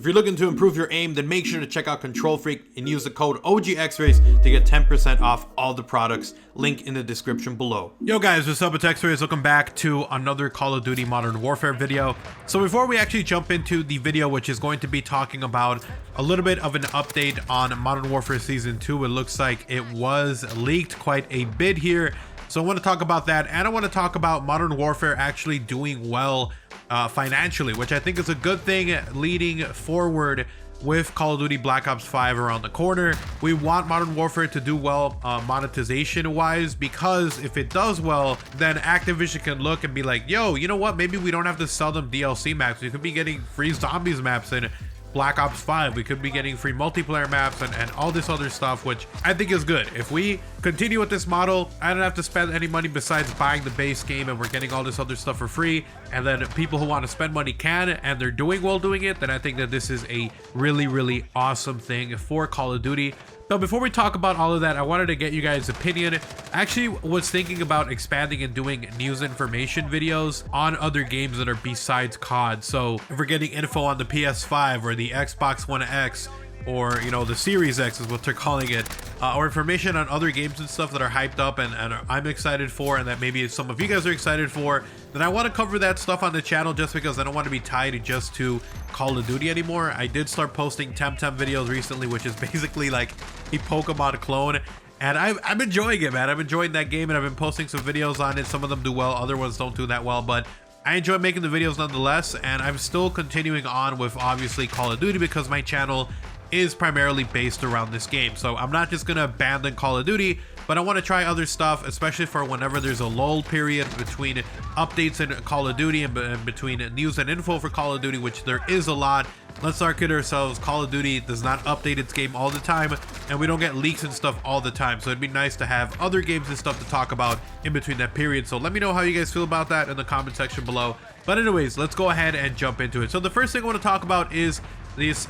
If you're looking to improve your aim, then make sure to check out Control Freak and use the code OGXRAYZ to get 10% off all the products. Link in the description below. Yo guys, what's up? It's XRAYZ. Welcome back to another Call of Duty Modern Warfare video. So before we actually jump into the video, which is going to be talking about a little bit of an update on Modern Warfare Season 2, it looks like it was leaked quite a bit here. So I want to talk about that, and I want to talk about Modern Warfare actually doing well financially, which I think is a good thing leading forward with Call of Duty Black Ops 5 around the corner. We want Modern Warfare to do well monetization wise, because if it does well, then Activision can look and be like, yo, you know what, maybe we don't have to sell them DLC maps. We could be getting free zombies maps in Black Ops 5. We could be getting free multiplayer maps and all this other stuff, which I think is good. If we continue with this model, I don't have to spend any money besides buying the base game, and we're getting all this other stuff for free, and then people who want to spend money can, and they're doing well doing it, then I think that this is a really awesome thing for Call of Duty. But before we talk about all of that, I wanted to get you guys' opinion. I actually was thinking about expanding and doing news information videos on other games that are besides COD. So if we're getting info on the PS5 or the Xbox One X, or, you know, the Series X is what they're calling it, or information on other games and stuff that are hyped up and I'm excited for, and that maybe some of you guys are excited for, then I want to cover that stuff on the channel, just because I don't want to be tied just to Call of Duty anymore. I did start posting Temtem videos recently, which is basically like a Pokemon clone, and I'm enjoying it, man. I'm enjoying that game, and I've been posting some videos on it. Some of them do well, other ones don't do that well, but I enjoy making the videos nonetheless, and I'm still continuing on with obviously Call of Duty because my channel is primarily based around this game. So I'm not just gonna abandon Call of Duty, but I want to try other stuff, especially for whenever there's a lull period between updates in Call of Duty and between news and info for Call of Duty, which there is a lot. Let's not kid ourselves, Call of Duty does not update its game all the time, and we don't get leaks and stuff all the time, so it'd be nice to have other games and stuff to talk about in between that period. So let me know how you guys feel about that in the comment section below. But anyways, let's go ahead and jump into it. So the first thing I want to talk about is this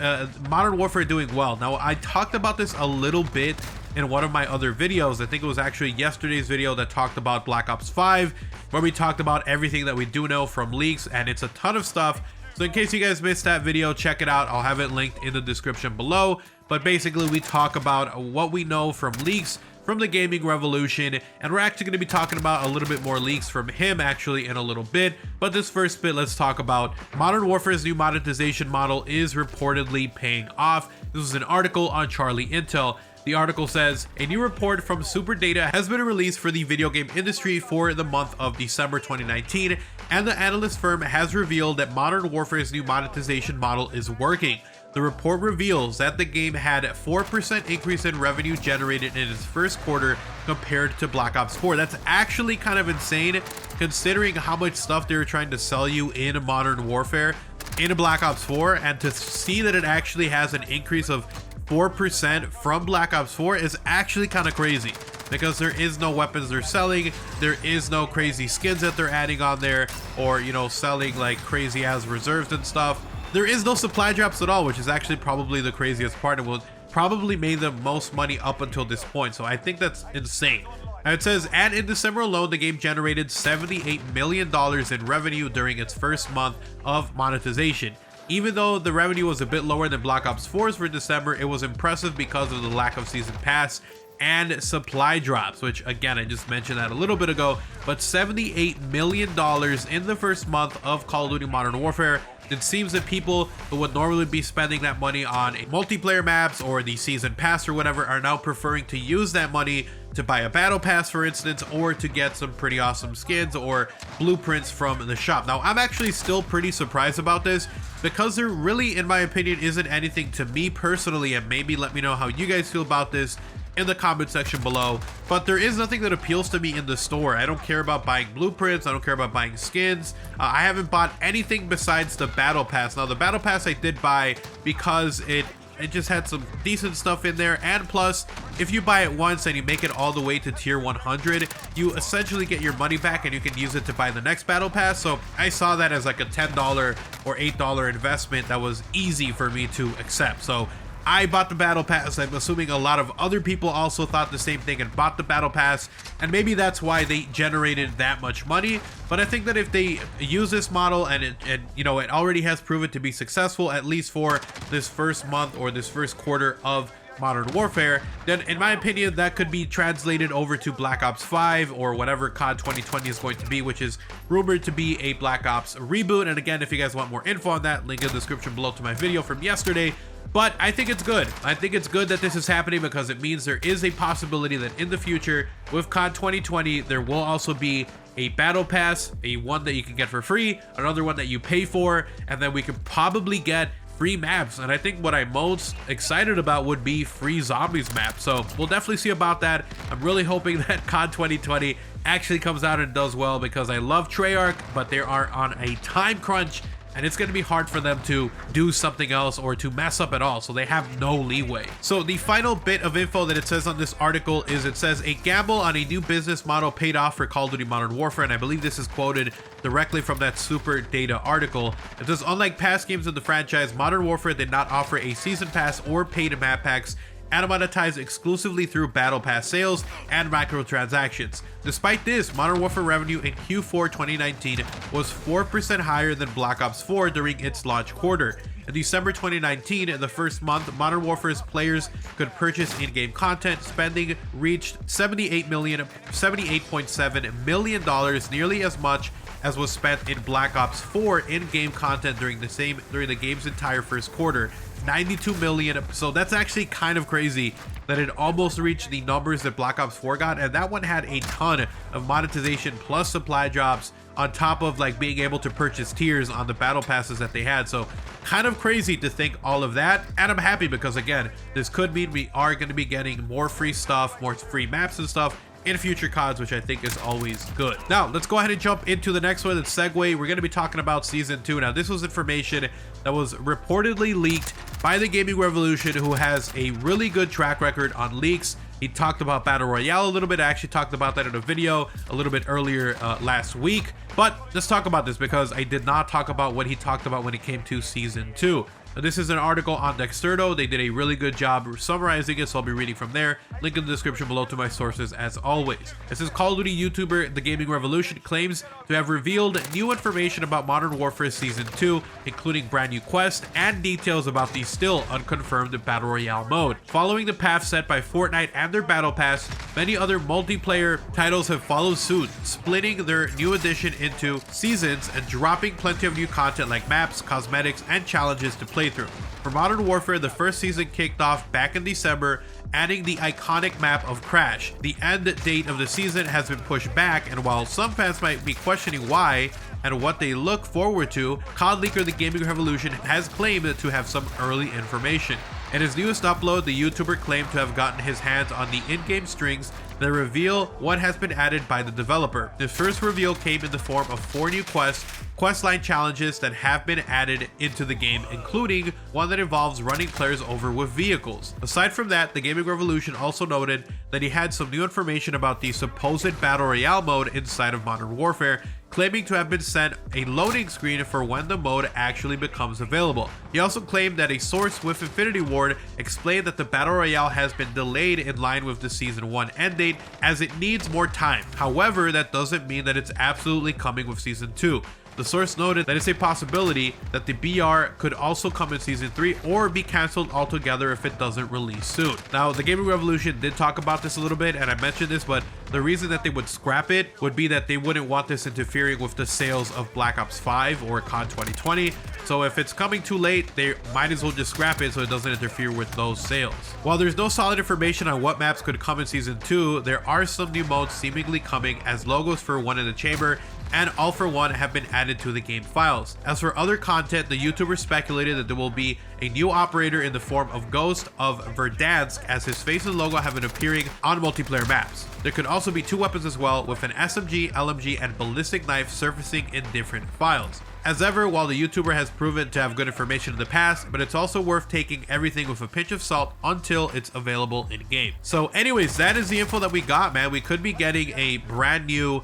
Modern Warfare doing well. Now, I talked about this a little bit in one of my other videos. I think it was actually yesterday's video that talked about Black Ops 5, where we talked about everything that we do know from leaks, and it's a ton of stuff. So in case you guys missed that video, check it out. I'll have it linked in the description below. But basically, we talk about what we know from leaks from the gaming revolution, and we're actually going to be talking about a little bit more leaks from him actually in a little bit. But this first bit, let's talk about Modern Warfare's new monetization model is reportedly paying off. This is an article on Charlie Intel. The article says, a new report from Super Data has been released for the video game industry for the month of December 2019, and the analyst firm has revealed that Modern Warfare's new monetization model is working. The report reveals that the game had a 4% increase in revenue generated in its first quarter compared to Black Ops 4. That's actually kind of insane, considering how much stuff they were trying to sell you in Modern Warfare in Black Ops 4, and to see that it actually has an increase of 4% from Black Ops 4 is actually kind of crazy, because there is no weapons they're selling, there is no crazy skins that they're adding on there, or, you know, selling like crazy ass reserves and stuff. There is no supply drops at all, which is actually probably the craziest part, and will probably made the most money up until this point. So I think that's insane. And it says, and in December alone, the game generated $78 million in revenue during its first month of monetization. Even though the revenue was a bit lower than Black Ops 4's for December, it was impressive because of the lack of season pass and supply drops, which again, I just mentioned that a little bit ago. But $78 million in the first month of Call of Duty Modern Warfare. It seems that people who would normally be spending that money on multiplayer maps or the season pass or whatever are now preferring to use that money to buy a battle pass, for instance, or to get some pretty awesome skins or blueprints from the shop. Now, I'm actually still pretty surprised about this, because there really, in my opinion, isn't anything to me personally, and maybe let me know how you guys feel about this in the comment section below. But there is nothing that appeals to me in the store. I don't care about buying blueprints, I don't care about buying skins. I haven't bought anything besides the battle pass. Now, the battle pass I did buy because it just had some decent stuff in there, and plus, if you buy it once and you make it all the way to tier 100, you essentially get your money back and you can use it to buy the next battle pass. So I saw that as like a $10 or $8 investment that was easy for me to accept. So I bought the battle pass. I'm assuming a lot of other people also thought the same thing and bought the battle pass, and maybe that's why they generated that much money. But I think that if they use this model and it already has proven to be successful, at least for this first month or this first quarter of Modern Warfare, then in my opinion that could be translated over to Black Ops 5 or whatever COD 2020 is going to be, which is rumored to be a Black Ops reboot. And again, if you guys want more info on that, link in the description below to my video from yesterday. But I think it's good. I think it's good that this is happening because it means there is a possibility that in the future with COD 2020 there will also be a battle pass, a one that you can get for free, another one that you pay for, and then we could probably get free maps. And I think what I'm most excited about would be free zombies map. So we'll definitely see about that. I'm really hoping that COD 2020 actually comes out and does well because I love Treyarch, but they are on a time crunch and it's going to be hard for them to do something else or to mess up at all, so they have no leeway. So the final bit of info that it says on this article is it says a gamble on a new business model paid off for Call of Duty Modern Warfare, and I believe this is quoted directly from that Super Data article. It says, unlike past games of the franchise, Modern Warfare did not offer a season pass or paid map packs, and monetized exclusively through battle pass sales and microtransactions. Despite this, Modern Warfare revenue in Q4 2019 was 4% higher than Black Ops 4 during its launch quarter. In December 2019, in the first month, Modern Warfare's players could purchase in-game content. Spending reached $78.7 million, nearly as much as was spent in Black Ops 4 in-game content during the game's entire first quarter. 92 million. So that's actually kind of crazy that it almost reached the numbers that Black Ops 4 got, and that one had a ton of monetization plus supply drops on top of like being able to purchase tiers on the battle passes that they had. So kind of crazy to think all of that, and I'm happy because again, this could mean we are going to be getting more free stuff, more free maps and stuff in future CODs, which I think is always good. Now let's go ahead and jump into the next one. Let's segue. We're going to be talking about season 2. Now this was information that was reportedly leaked by the Gaming Revolution, who has a really good track record on leaks. He talked about Battle Royale a little bit. I actually talked about that in a video a little bit earlier last week, but let's talk about this because I did not talk about what he talked about when it came to season 2. This is an article on Dexerto. They did a really good job summarizing it, so I'll be reading from there. Link in the description below to my sources as always. It says Call of Duty YouTuber The Gaming Revolution claims to have revealed new information about Modern Warfare Season 2, including brand new quests and details about the still unconfirmed Battle Royale mode. Following the path set by Fortnite and their Battle Pass, many other multiplayer titles have followed suit, splitting their new edition into seasons and dropping plenty of new content like maps, cosmetics, and challenges to play through. For Modern Warfare, the first season kicked off back in December, adding the iconic map of Crash. The end date of the season has been pushed back, and while some fans might be questioning why and what they look forward to, COD leaker The Gaming Revolution has claimed to have some early information. In his newest upload, the YouTuber claimed to have gotten his hands on the in-game strings that reveal what has been added by the developer. The first reveal came in the form of 4 new questline challenges that have been added into the game, including one that involves running players over with vehicles. Aside from that, the Gaming Revolution also noted that he had some new information about the supposed Battle Royale mode inside of Modern Warfare, claiming to have been sent a loading screen for when the mode actually becomes available. He also claimed that a source with Infinity Ward explained that the Battle Royale has been delayed in line with the Season 1 end date as it needs more time. However, that doesn't mean that it's absolutely coming with Season 2. The source noted that it's a possibility that the BR could also come in Season 3 or be cancelled altogether if it doesn't release soon. Now, the Gaming Revolution did talk about this a little bit, and I mentioned this, but the reason that they would scrap it would be that they wouldn't want this interfering with the sales of Black Ops 5 or COD 2020. So if it's coming too late, they might as well just scrap it so it doesn't interfere with those sales. While there's no solid information on what maps could come in Season 2, there are some new modes seemingly coming, as logos for One in the Chamber and All for One have been added to the game files. As for other content, the YouTuber speculated that there will be a new operator in the form of Ghost of Verdansk, as his face and logo have been appearing on multiplayer maps. There could also be 2 weapons as well, with an SMG, LMG, and ballistic knife surfacing in different files. As ever, while the YouTuber has proven to have good information in the past, but it's also worth taking everything with a pinch of salt until it's available in game. So anyways, that is the info that we got, man. We could be getting a brand new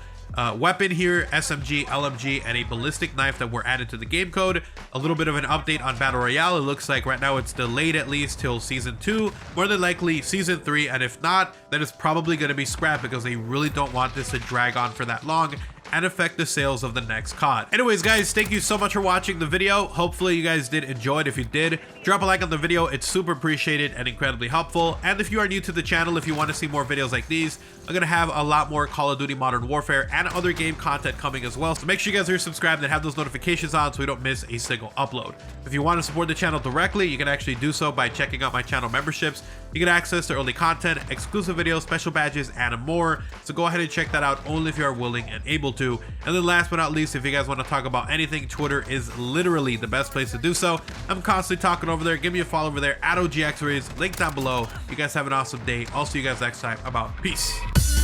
weapon here, SMG, LMG, and a ballistic knife that were added to the game code. A little bit of an update on Battle Royale. It looks like right now it's delayed at least till Season 2, more than likely Season 3, and if not, then it's probably going to be scrapped because they really don't want this to drag on for that long and affect the sales of the next COD. Anyways, guys, thank you so much for watching the video. Hopefully you guys did enjoy it. If you did, drop a like on the video. It's super appreciated and incredibly helpful. And if you are new to the channel, if you want to see more videos like these, I'm gonna have a lot more Call of Duty Modern Warfare and other game content coming as well. So make sure you guys are subscribed and have those notifications on so we don't miss a single upload. If you want to support the channel directly, you can actually do so by checking out my channel memberships. You get access to early content, exclusive videos, special badges, and more. So go ahead and check that out only if you are willing and able to. And then last but not least, if you guys want to talk about anything, Twitter is literally the best place to do so. I'm constantly talking over there. Give me a follow over there at OGXRAYZ, link down below. You guys have an awesome day. I'll see you guys next time. I'm out. Peace.